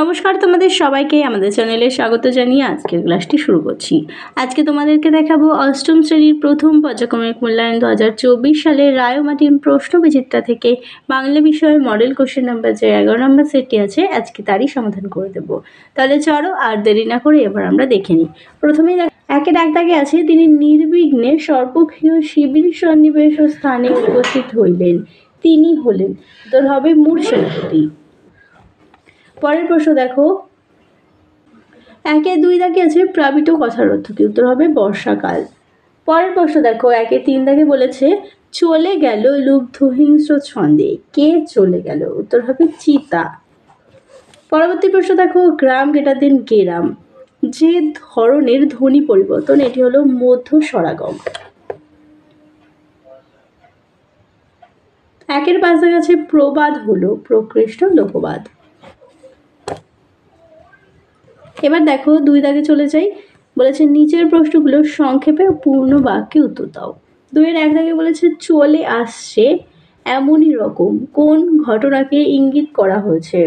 নমস্কার তোমাদের সবাইকে আমাদের চ্যানেলে স্বাগত জানিয়ে আজকের ক্লাসটি শুরু করছি। আজকে তোমাদেরকে দেখাবো অষ্টম শ্রেণীর প্রথম পর্যায়ক্রমিক মূল্যায়ন 2024 সালের রায় ও মার্টিন প্রশ্ন বিচিত্রা থেকে বাংলা বিষয়ের মডেল কোশ্চেন নাম্বার যে 11 নম্বর সেটটি আছে আজকে তারই সমাধান করে দেব। তাহলে চলো আর দেরি না করে এবার আমরা দেখে নিই। প্রথমেই একের এক দাগে আছে, তিনি নির্বিঘ্নে সর্বক্ষীয় শিবির সন্নিবেশ স্থানে উপস্থিত হইলেন। তিনি হলেন, তোর হবে মূল সেনাপতি। পরের প্রশ্ন দেখো, একের দুই দাগে আছে প্লাবিত কথার অর্থ কি? উত্তর হবে বর্ষাকাল। পরের প্রশ্ন দেখো, একের তিন দাগে বলেছে চলে গেল লুব্ধ হিংস্র ছন্দে। কে চলে গেল? উত্তর হবে চিতা। পরবর্তী প্রশ্ন দেখো, গ্রাম গেটার গেরাম, যে ধরনের ধ্বনি পরিবর্তন এটি হলো মধ্য স্বরাগম। একের পাঁচ দাগে আছে প্রবাদ হলো প্রকৃষ্ট লোকবাদ। এবার দেখো দুই দাগে চলে যাই, বলেছে নিচের প্রশ্নগুলো সংক্ষেপে পূর্ণ বাক্যে উত্তর দাও। দুইয়ের এক দাগে বলেছে চলে আসছে এমনই রকম কোন ঘটনাকে ইঙ্গিত করা হয়েছে?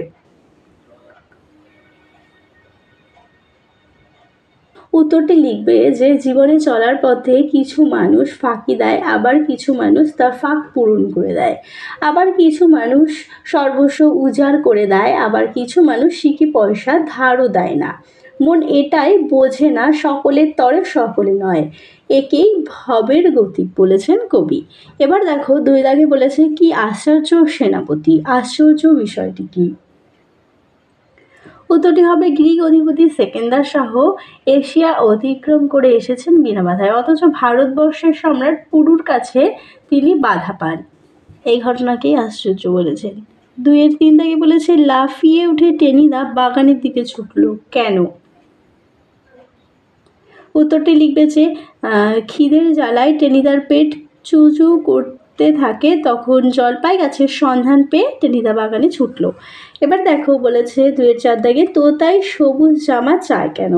উত্তরটি লিখবে যে জীবনে চলার পথে কিছু মানুষ ফাঁকি দেয়, আবার কিছু মানুষ তার ফাঁক পূরণ করে দেয়, আবার কিছু মানুষ সর্বস্ব উজাড় করে দেয়, আবার কিছু মানুষ সিকি পয়সা ধারও দেয় না। মন এটাই বোঝে না সকলের তরে সকলে নয়, একেই ভবের গতিক বলেছেন কবি। এবার দেখো দুই দাগে বলেছে কি আশ্চর্য সেনাপতি, আশ্চর্য বিষয়টি কি? উত্তরটি হবে গ্রিক অধিপতি সেকেন্দার শাহ এশিয়া অতিক্রম করে এসেছেন বিনা বাধায়, অথচ ভারতবর্ষের সম্রাট পুরুর কাছে তিনি বাধা পান। এই ঘটনাকেই আশ্চর্য বলেছেন। দুইয়ের তিন দাগে বলেছে লাফিয়ে উঠে টেনিদা বাগানের দিকে ছুটলো, কেন? উত্তরটি লিখবে যে খিদের জ্বালায় টেনিদার পেট চুচু করতে থাকে, তখন জলপাই গাছের সন্ধান পেয়ে টেনিদা বাগানে ছুটলো। এবার দেখো বলেছে দুইয়ের চার দাগে তোতাই সবুজ জামা চায় কেন?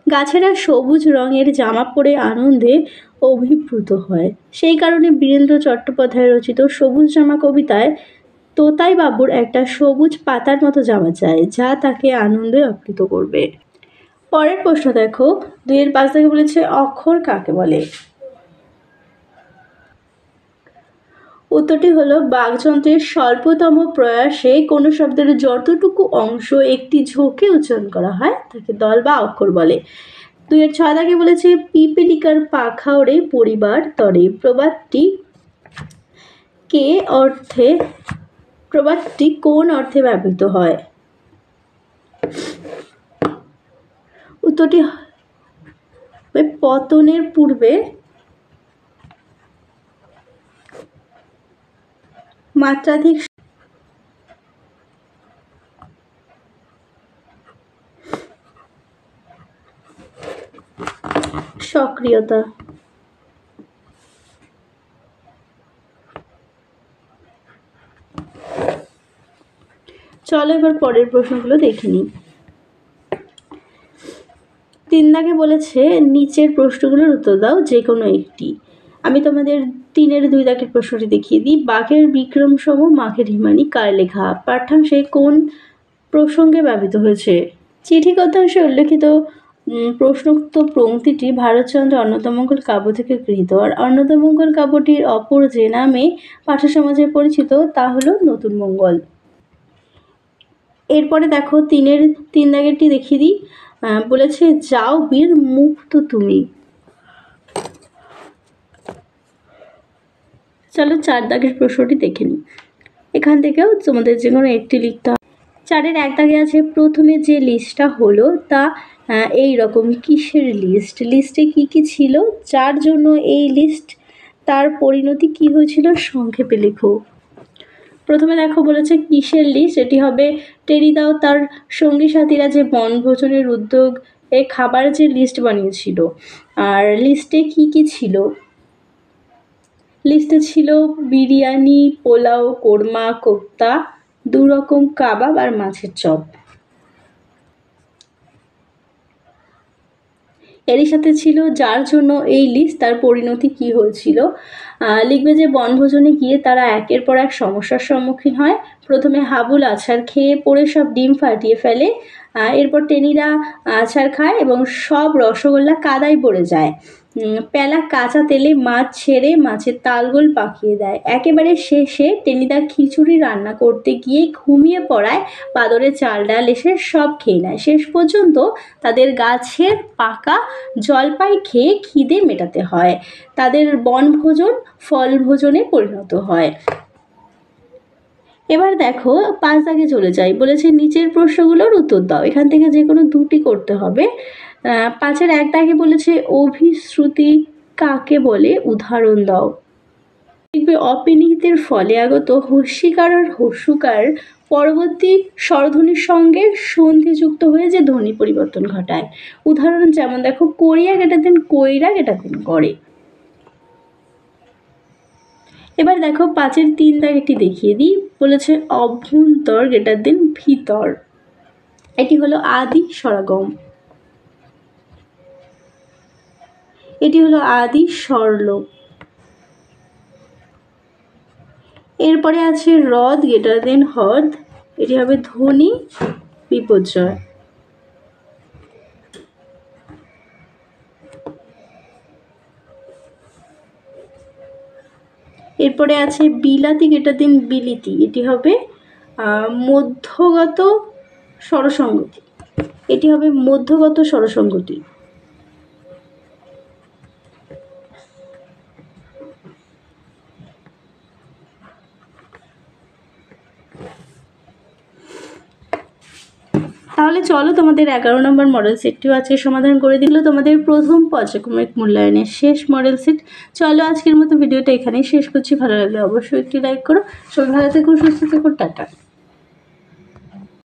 গাছেরা সবুজ রঙের জামা পরে আনন্দে অভিভূত হয়, সেই কারণে বীরেন্দ্র চট্টোপাধ্যায় রচিত সবুজ জামা কবিতায় তোতাই বাবুর একটা সবুজ পাতার মতো জামা চায়, যা তাকে আনন্দে আপ্লুত করবে। পরের প্রশ্ন দেখো, দুইয়ের পাঁচ দাগে বলেছে অক্ষর কাকে বলে? উত্তরটি হলো বাকযন্ত্রের স্বল্পতম প্রয়াসে কোনো শব্দের যতটুকু অংশ একটি ঝোঁকে উচ্চারণ করা হয় তাকে দল বা অক্ষর বলে। দুইয়ের ছয় দাগে বলেছে পিপিলিকার পাখা ওড়ে পরিবার তরে, প্রবাদটি কোন অর্থে ব্যবহৃত হয়? উত্তরটি পতনের পূর্বে মাত্রাধিক সক্রিয়তা। চলো এবার পরের প্রশ্নগুলো দেখে নিই। তিন দাগে বলেছে নিচের প্রশ্নগুলোর উত্তর দাও যে কোনো একটি। আমি তোমাদের তিনের দুই দাগের প্রশ্নটি দেখিয়ে দিই। বাঘের বিক্রম সম মাঘের হিমানি কার লেখা? পাঠ্যাংশে কোন প্রসঙ্গে ব্যবহৃত হয়েছে? চিঠি কথাংশে উল্লেখিত প্রশ্নোক্ত পংক্তিটি ভারতচন্দ্র অন্নদামঙ্গল কাব্য থেকে গৃহীত, আর অন্নদামঙ্গল কাব্যটির অপর যে নামে পাঠ্য সমাজে পরিচিত তা হলো নতুন মঙ্গল। এরপরে দেখো তিনের তিন দাগেরটি দেখিয়ে দিই। বলেছে যাও বীর মুক্ত তুমি। চলো চার দাগের প্রশ্নটি দেখে নিই। এখান থেকেও তোমাদের যে কোনো একটি লিখতে হবে। চারের এক দাগে আছে প্রথমে যে লিস্টটা হলো তা এই রকম কিসের লিস্ট? লিস্টে কি কি ছিল, যার জন্য এই লিস্ট, তার পরিণতি কি হয়েছিল, সংক্ষেপে লেখো। প্রথমে দেখো বলেছে কিসের লিস্ট, এটি হবে টেনিদাও তার সঙ্গী সাথীরা যে বনভোজনের উদ্যোগ এ খাবার যে লিস্ট বানিয়েছিল। আর লিস্টে কি কি ছিল? লিস্টে ছিল বিরিয়ানি, পোলাও, কোরমা, কোপ্তা, 2 রকম কাবাব আর মাছের চপ। এরই সাথে ছিল যার জন্য এই লিস্ট, তার পরিণতি কি হয়েছিল। লিখবে যে বনভোজনে গিয়ে তারা একের পর এক সমস্যার সম্মুখীন হয়। প্রথমে হাবুল আছাড় খেয়ে পড়ে সব ডিম ফাটিয়ে ফেলে, এরপর টেনিরা আছাড় খায় এবং সব রসগোল্লা কাদায় পড়ে যায়। প্যালা কাঁচা তেলে মাছ ছেড়ে মাছের তালগোল পাকিয়ে দেয়। একেবারে শেষে টেনিদা খিচুড়ি রান্না করতে গিয়ে ঘুমিয়ে পড়ায় বাদরে চাল ডাল এসে সব খেয়ে নেয়। শেষ পর্যন্ত তাদের গাছের পাকা জলপাই খেয়ে খিদে মেটাতে হয়। তাদের বনভোজন ফলভোজনে পরিণত হয়। এবার দেখো 5 দাগে চলে যাই। বলেছে নিচের প্রশ্নগুলোর উত্তর দাও, এখান থেকে যে কোনো দুটি করতে হবে। 5-এর 1 দাগে বলেছে অভিশ্রুতি কাকে বলে, উদাহরণ দাও। দেখবে অপিনিহিতের ফলে আগত হস্যিকার আর হস্যুকার পরবর্তী স্বরধ্বনির সঙ্গে সন্ধিযুক্ত হয়ে যে ধ্বনি পরিবর্তন ঘটায়। উদাহরণ যেমন দেখো, করিয়া গেটার দিন কইরা গেটার দিন করে। এবার দেখো 5-এর 3 দাগেটি দেখিয়ে দিই। বলেছে অভ্যন্তর গেটার দিন ভিতর। এটি হলো আদি স্বরাগম, এটি হলো আদি স্বরলোপ। এরপরে আছে হ্রদ গেটার দিন হ্রদ, এটি হবে ধ্বনি বিপর্যয়। এরপরে আছে বিলাতি গেটার দিন বিলিতি, এটি হবে মধ্যগত স্বরসঙ্গতি, এটি হবে মধ্যগত স্বরসঙ্গতি। তাহলে চলো তোমাদের 11 নম্বর মডেল সেটটিও আজকে সমাধান করে দিল তোমাদের প্রথম পর্যায়ক্রমিক মূল্যায়নের শেষ মডেল সেট। চলো আজকের মতো ভিডিওটা এখানেই শেষ করছি। ভালো লাগলে অবশ্যই একটি লাইক করো। সবাই ভালো থেকো, সুস্থ থেকো, টাটা।